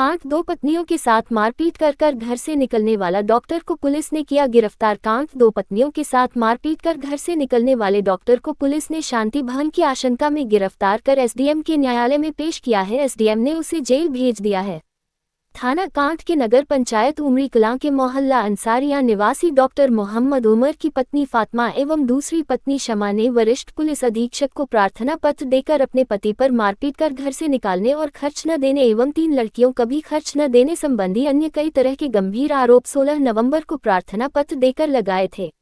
कांड, दो पत्नियों के साथ मारपीट कर घर से निकलने वाला डॉक्टर को पुलिस ने किया गिरफ्तार। कांड, दो पत्नियों के साथ मारपीट कर घर से निकलने वाले डॉक्टर को पुलिस ने शांति भंग की आशंका में गिरफ्तार कर एसडीएम के न्यायालय में पेश किया है। एसडीएम ने उसे जेल भेज दिया है। थाना कांड के नगर पंचायत उमरी कलां के मोहल्ला अंसारिया निवासी डॉक्टर मोहम्मद उमर की पत्नी फातिमा एवं दूसरी पत्नी शमा ने वरिष्ठ पुलिस अधीक्षक को प्रार्थना पत्र देकर अपने पति पर मारपीट कर घर से निकालने और खर्च न देने एवं 3 लड़कियों का भी खर्च न देने संबंधी अन्य कई तरह के गंभीर आरोप 16 नवंबर को प्रार्थना पत्र देकर लगाए थे।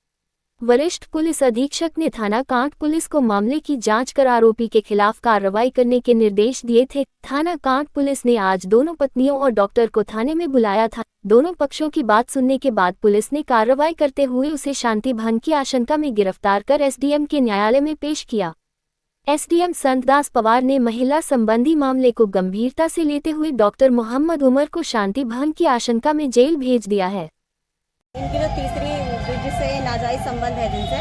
वरिष्ठ पुलिस अधीक्षक ने थाना कांड पुलिस को मामले की जांच कर आरोपी के खिलाफ कार्रवाई करने के निर्देश दिए थे। थाना कांड पुलिस ने आज दोनों पत्नियों और डॉक्टर को थाने में बुलाया था। दोनों पक्षों की बात सुनने के बाद पुलिस ने कार्रवाई करते हुए उसे शांति भंग की आशंका में गिरफ्तार कर एसडीएम के न्यायालय में पेश किया। एसडीएम संतदास पवार ने महिला संबंधी मामले को गंभीरता से लेते हुए डॉक्टर मोहम्मद उमर को शांति भंग की आशंका में जेल भेज दिया है। इनकी जो तीसरी जिससे नाजायज संबंध है जिनसे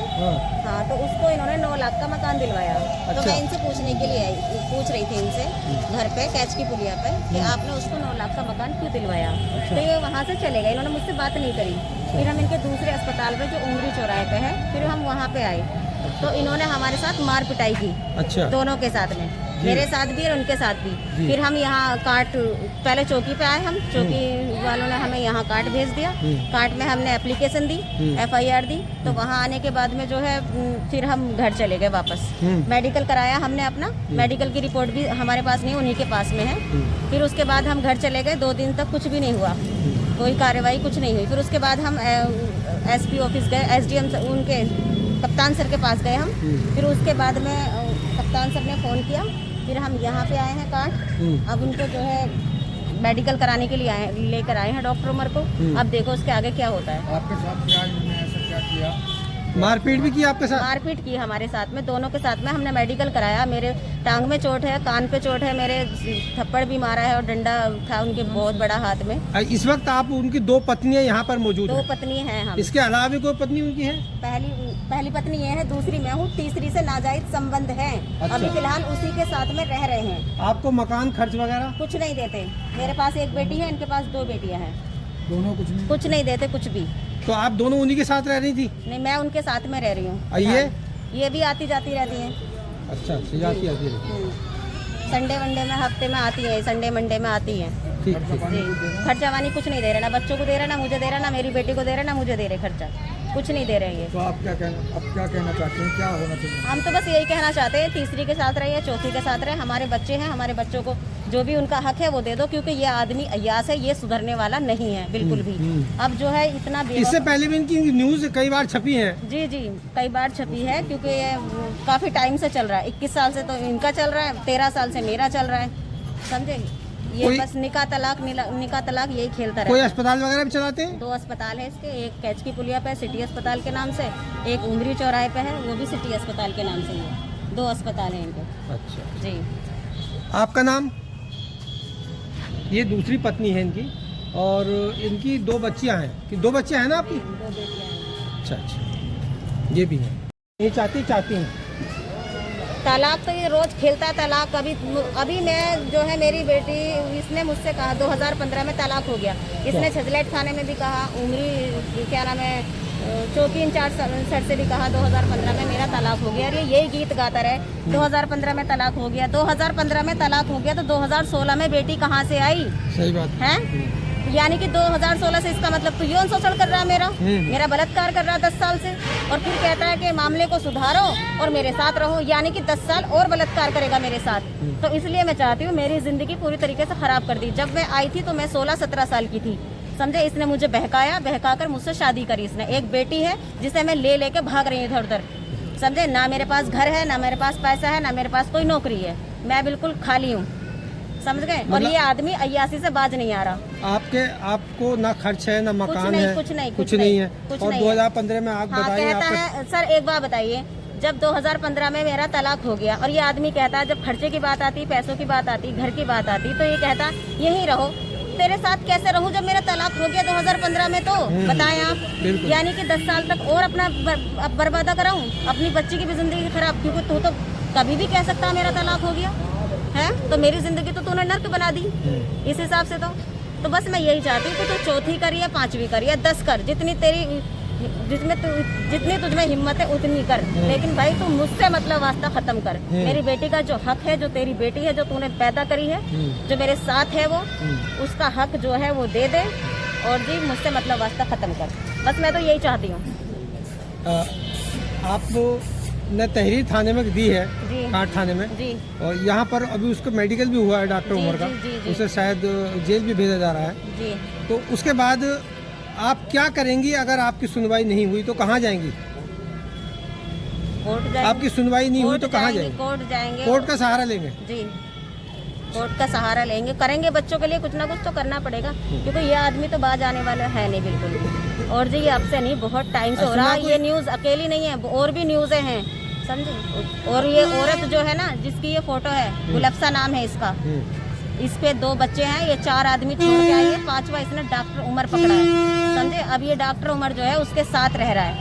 हाँ तो उसको इन्होंने 9 लाख का मकान दिलवाया। अच्छा। तो मैं इनसे पूछने के लिए पूछ रही थी इनसे घर पे कैच की पुलिया पे कि आपने उसको 9 लाख का मकान क्यों दिलवाया। अच्छा। तो ये वहाँ से चले गए, इन्होंने मुझसे बात नहीं करी। अच्छा। फिर हम इनके दूसरे अस्पताल में जो उमरी चौराहे पे है फिर हम वहाँ पे आए। अच्छा। तो इन्होंने हमारे साथ मार पिटाई की। अच्छा। दोनों के साथ में, मेरे साथ भी और उनके साथ भी। फिर हम यहाँ काट पहले चौकी पे आए, हम चौकी वालों ने हमें यहाँ काट भेज दिया। काट में हमने एप्लीकेशन दी, एफआईआर दी। तो वहाँ आने के बाद में जो है फिर हम घर चले गए वापस। मेडिकल कराया हमने अपना, मेडिकल की रिपोर्ट भी हमारे पास नहीं, उन्हीं के पास में है। फिर उसके बाद हम घर चले गए। 2 दिन तक कुछ भी नहीं हुआ, कोई कार्रवाई कुछ नहीं हुई। फिर उसके बाद हम एसपी ऑफिस गए, एसडीएम उनके कप्तान सर के पास गए हम। फिर उसके बाद में कप्तान सर ने फ़ोन किया। फिर हम यहाँ पे आए हैं कांड। अब उनको जो है मेडिकल कराने के लिए लेकर आए हैं डॉक्टर उमर को। अब देखो उसके आगे क्या होता है। आपके साथ क्या किया? मारपीट भी की आपके साथ? मारपीट की हमारे साथ में, दोनों के साथ में। हमने मेडिकल कराया, मेरे टांग में चोट है, कान पे चोट है, मेरे थप्पड़ भी मारा है और डंडा था उनके बहुत बड़ा हाथ में। इस वक्त आप उनकी 2 पत्नियां यहाँ पर मौजूद हैं? 2 पत्नी हैं हम। इसके अलावा भी कोई पत्नी उनकी है? पहली पत्नी ये है, दूसरी मैं हूँ, तीसरी से नाजायज संबंध है। अच्छा। अभी फिलहाल उसी के साथ में रह रहे हैं। आपको मकान खर्च वगैरह कुछ नहीं देते? मेरे पास 1 बेटी है, इनके पास 2 बेटियाँ हैं। दोनों कुछ नहीं देते, कुछ भी। तो आप दोनों उन्हीं के साथ रह रही थी? नहीं, मैं उनके साथ में रह रही हूँ। ये भी आती जाती रहती हैं। अच्छा, आती रहती है। संडे वनडे में हफ्ते में आती है, संडे मंडे में आती है। खर्चा वानी कुछ नहीं दे रहे, ना बच्चों को दे रहे, ना मुझे दे रहे, ना मेरी बेटी को दे रहे, ना मुझे दे रहे, खर्चा कुछ नहीं दे रहे हैं। तो आप क्या कहना चाहते हैं, क्या होना चाहिए? हम तो बस यही कहना चाहते हैं, तीसरी के साथ रहिए, चौथी के साथ रहे। हमारे बच्चे हैं, हमारे बच्चों को जो भी उनका हक है वो दे दो, क्योंकि ये आदमी अय्यास है, ये सुधरने वाला नहीं है बिल्कुल भी। अब जो है इतना इससे पहले भी इनकी न्यूज कई बार छपी है। जी कई बार छपी है, क्योंकि ये काफी टाइम से चल रहा है। 21 साल से तो इनका चल रहा है, 13 साल से मेरा चल रहा है, समझे। ये बस निकाह तलाक यही खेलता रहता है। कोई अस्पताल वगैरह भी चलाते हैं? 2 अस्पताल है इसके, एक कैच की पुलिया पे सिटी अस्पताल के नाम से, एक उमरी चौराहे पे है, वो भी सिटी अस्पताल के नाम से है। 2 अस्पताल हैं इनके। अच्छा जी। आपका नाम? ये दूसरी पत्नी है इनकी, और इनकी 2 बच्चियां हैं। कि 2 बच्चियां हैं ना आपकी? 2 बेटियां हैं। अच्छा, ये भी है। ये चाहती हैं तलाक, तो ये रोज खेलता है तलाक। अभी मैं जो है मेरी बेटी, इसने मुझसे कहा 2015 में तलाक हो गया। इसने छजलेट थाने में भी कहा, उमरी क्या नाम है चौकी इंचार्ज सर से भी कहा 2015 में मेरा तलाक हो गया। यही गीत गाता रहे, 2015 में तलाक हो गया, 2015 में तलाक हो गया, तो 2016 में बेटी कहाँ से आई? सही बात है। यानी कि 2016 से इसका मतलब तो यौन शोषण कर रहा है, मेरा बलात्कार कर रहा है 10 साल से। और फिर कहता है कि मामले को सुधारो और मेरे साथ रहो, यानी कि 10 साल और बलात्कार करेगा मेरे साथ। तो इसलिए मैं चाहती हूँ, मेरी जिंदगी पूरी तरीके से खराब कर दी। जब मैं आई थी तो मैं 16-17 साल की थी, समझे। इसने मुझे बहकाकर मुझसे शादी करी। इसने एक बेटी है जिसे मैं लेके भाग रही हूँ इधर उधर, समझे। ना मेरे पास घर है, ना मेरे पास पैसा है, ना मेरे पास कोई नौकरी है, मैं बिल्कुल खाली हूँ, समझ गए। और ये आदमी अय्यासी से बाज नहीं आ रहा। आपको ना खर्च है, ना मकान है, कुछ नहीं है। और 2015 में आप बताइए। कहता है सर, एक बात बताइए, जब 2015 में मेरा तलाक हो गया और ये आदमी कहता है, जब खर्चे की बात आती, पैसों की बात आती, घर की बात आती, तो ये कहता यहीं रहो। तेरे साथ कैसे रहूं जब मेरा तलाक हो गया 2015 में? तो बताएं आप। यानी कि 10 साल तक और अपना बर्बादा कराऊं, अपनी बच्ची की भी जिंदगी खराब, क्योंकि तू तो कभी भी कह सकता मेरा तलाक हो गया है, तो मेरी जिंदगी तो तूने नर्क बना दी इस हिसाब से। तो बस मैं यही चाहती हूँ कि तू चौथी कर या पांचवी कर या 10 कर, जितनी तुझमें हिम्मत है उतनी कर, लेकिन भाई तू मुझसे मतलब वास्ता खत्म कर। मेरी बेटी का जो हक है, जो तेरी बेटी है, जो तूने पैदा करी है, जो मेरे साथ है, वो उसका हक जो है वो दे दे, और जी मुझसे मतलब वास्ता खत्म कर। बस मैं तो यही चाहती हूँ। आपने तहरीर थाने में दी है, कांट थाने में जी, और यहाँ पर अभी उसका मेडिकल भी हुआ है डॉक्टर उमर का, उसे शायद जेल भी भेजा जा रहा है जी। तो उसके बाद आप क्या करेंगी? अगर आपकी सुनवाई नहीं हुई तो कहाँ जाएंगी? कोर्ट जाएंगे। आपकी सुनवाई नहीं हुई तो कहाँ जाएंगे? कोर्ट जाएंगे। कोर्ट का सहारा लेंगे? जी, कोर्ट का सहारा लेंगे, करेंगे। बच्चों के लिए कुछ ना कुछ तो करना पड़ेगा, क्योंकि ये आदमी तो बाज आने वाला है नहीं बिल्कुल भी। और जी ये अब से नहीं, बहुत टाइम से हो रहा है। ये न्यूज़ अकेली नहीं है, और भी न्यूज़ें हैं, समझे। और ये औरत जो है ना, जिसकी ये फोटो है, गुलफ्सा नाम है इसका, इस पे 2 बच्चे हैं, ये 4 आदमी छोड़ के आई है, 5वां इसने डॉक्टर उमर पकड़ा है, समझे। अब ये डॉक्टर उमर जो है उसके साथ रह रहा है।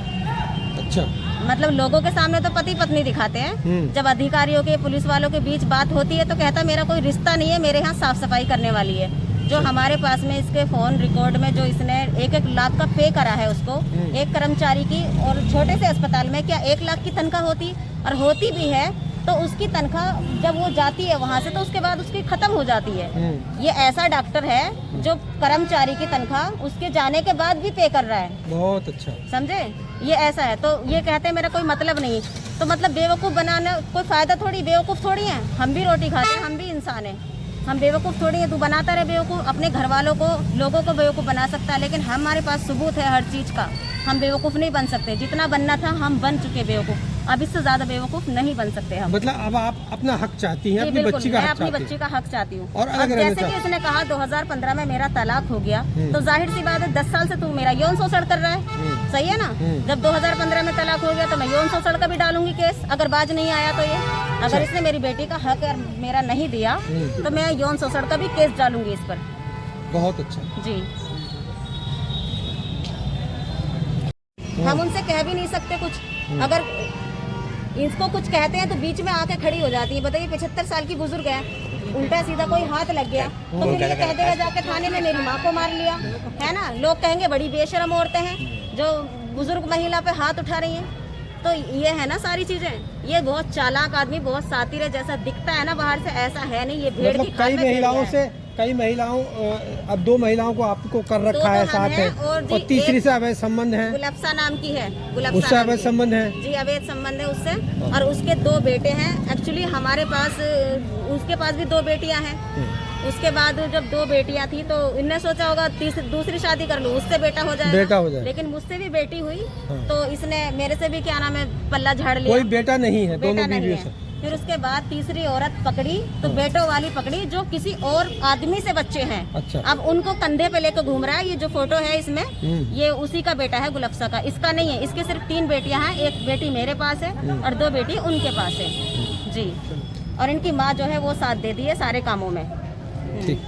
अच्छा, मतलब लोगों के सामने तो पति पत्नी दिखाते हैं, जब अधिकारियों के, पुलिस वालों के बीच बात होती है तो कहता मेरा कोई रिश्ता नहीं है, मेरे यहाँ साफ सफाई करने वाली है। जो हमारे पास में इसके फोन रिकॉर्ड में जो इसने 1-1 लाख का पे करा है उसको, एक कर्मचारी की, और छोटे से अस्पताल में क्या 1 लाख की तनख्वाह होती, और होती भी है तो उसकी तनख्वाह जब वो जाती है वहाँ से तो उसके बाद उसकी खत्म हो जाती है। ये ऐसा डॉक्टर है जो कर्मचारी की तनख्वाह उसके जाने के बाद भी पे कर रहा है। बहुत अच्छा, समझे। ये ऐसा है, तो ये कहते हैं मेरा कोई मतलब नहीं, तो मतलब बेवकूफ़ बनाना कोई फ़ायदा थोड़ी, बेवकूफ़ थोड़ी है। हम भी रोटी खाते हैं, हम भी इंसान हैं, हम बेवकूफ़ थोड़ी है। तू बनाता रहे बेवकूफ़, अपने घर वालों को, लोगों को बेवकूफ़ बना सकता है, लेकिन हमारे पास सबूत है हर चीज़ का। हम बेवकूफ़ नहीं बन सकते, जितना बनना था हम बन चुके बेवकूफ़, अब इससे ज़्यादा बेवकूफ़ नहीं बन सकते हम। मतलब अब आप अपना हक चाहती हैं, अपनी बच्ची का हक चाहती हैं। अपनी बच्ची का हक चाहती हूँ। और अब जैसे कि उसने कहा 2015 में मेरा तलाक हो गया, तो जाहिर सी बात है 10 साल से तू मेरा यौन शोषण कर रहा है, सही है ना। जब 2015 में तलाक हो गया तो मैं यौन शोषण का भी डालूंगी केस, अगर बाज नहीं आया तो ये, अगर इसने मेरी बेटी का हक मेरा नहीं दिया तो मैं यौन शोषण का भी केस डालूंगी इस पर। बहुत अच्छा जी, हम उनसे कह भी नहीं सकते कुछ, अगर इसको कुछ कहते हैं तो बीच में आके खड़ी हो जाती है। बताइए 75 साल की बुजुर्ग है, उल्टा सीधा कोई हाथ लग गया तो फिर ये कह देगा जाके थाने में मेरी माँ को मार लिया, है ना। लोग कहेंगे बड़ी बेशरम औरतें हैं जो बुजुर्ग महिला पे हाथ उठा रही हैं। तो ये है ना सारी चीजें। ये बहुत चालाक आदमी, बहुत सातिर है, जैसा दिखता है ना बाहर से ऐसा है नहीं। ये भेड़ की खाल में कई महिलाओं अब 2 महिलाओं को आपको कर रखा है साथ है, और तीसरी से अवैध संबंध है, गुलफ्सा नाम की है, उससे अवैध संबंध है जी, अवैध संबंध है उससे। और उसके 2 बेटे हैं। एक्चुअली हमारे पास, उसके पास भी 2 बेटियां हैं। उसके बाद जब 2 बेटियां थी तो इनने सोचा होगा दूसरी शादी कर लूं, उससे बेटा हो जाए। लेकिन मुझसे भी बेटी हुई तो इसने मेरे से भी क्या नाम है पल्ला झाड़ लिया। कोई बेटा नहीं है, दोनों बीवियों से। फिर उसके बाद तीसरी औरत पकड़ी तो बेटों वाली पकड़ी जो किसी और आदमी से बच्चे हैं। अच्छा। अब उनको कंधे पे लेकर घूम रहा है। ये जो फोटो है इसमें, ये उसी का बेटा है, गुलफ्सा का, इसका नहीं है। इसके सिर्फ 3 बेटियां हैं, एक बेटी मेरे पास है और 2 बेटी उनके पास है जी। और इनकी माँ जो है वो साथ दे दी है सारे कामों में। ठीक।